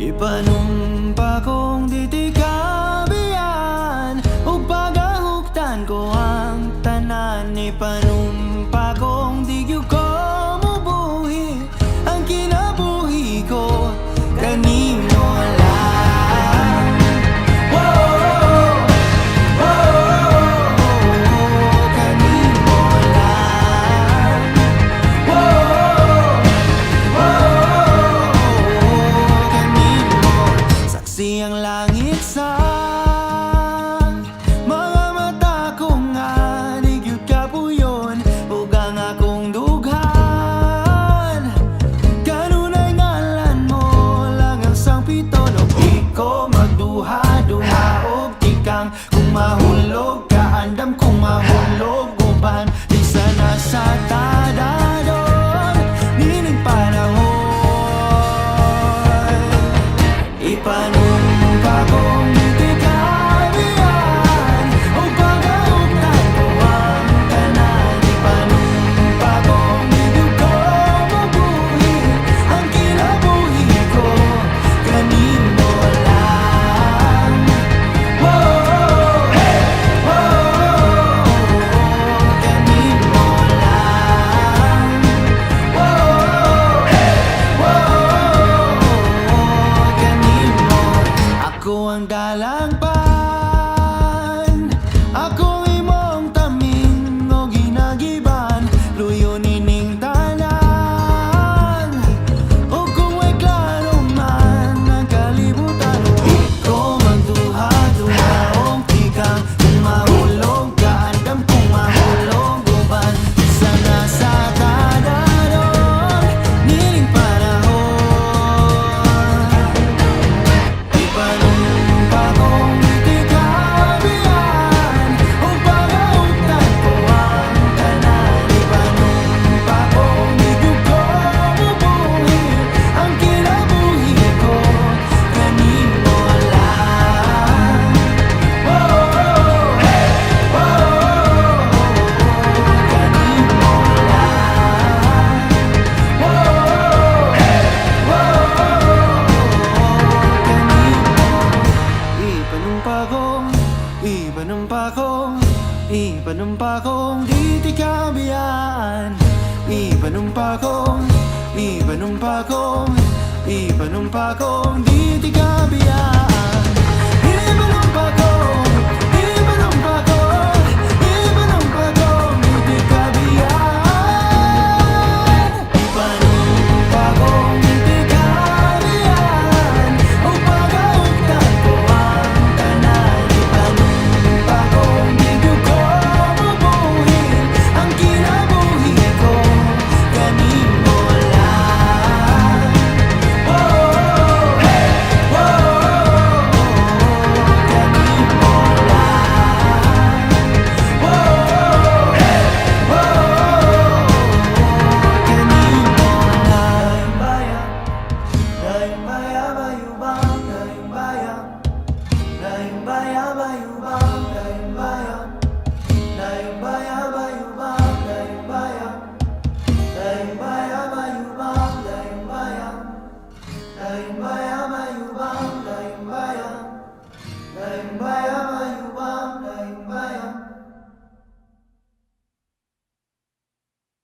Ipanumpa kong ditikabiyan ug pagahuktan ko ang tanan. Ipanumpa kong di gyud ko mubuhi ang kinabuhi ko kanimo lang. Kanimo lang. Kanimo saksi ang langit sa mga mata ko nga di gyud kapuyon ug ang akong dughan. Kanunay ngalan mo lang ang sangpito no di ko magduha-duha og tikang kung mahulog ka andam kung mahulog uban di sana sa tadadon nining panahon. Ipanumpa kong ditikabiyan ug pagahuktan ko ang tanan. Ipanumpa kong di gyud ko mabuhi ang kinabuhi ko kanimo lang. Kanimo lang. Kanimo ako ang dalangpan, ako imong taming o ginagiban, luyo nining tanan. O kung may klaro man ang kalibutan, di ko magduha-duha og tikang kung mahulog ka andam kung mahulog uban sana sa tadadon nining panahon. Ipanumpa kong ditikabiyan ug pagahuktan ko ang tanan. Ipanumpa kong di gyud ko mubuhi ang kinabuhi ko kanimo lang. Kanimo lang. Ipanumpa kong ditikabiyan. Ipanumpa kong ditikabiyan. Ipanumpa kong ditikabiyan. Ipanumpa kong ditikabiyan ug pagahuktan ko ang tanan. Ipanumpa kong di gyud ko mabuhi ang kinabuhi ko kanimo lang. Dayong bayang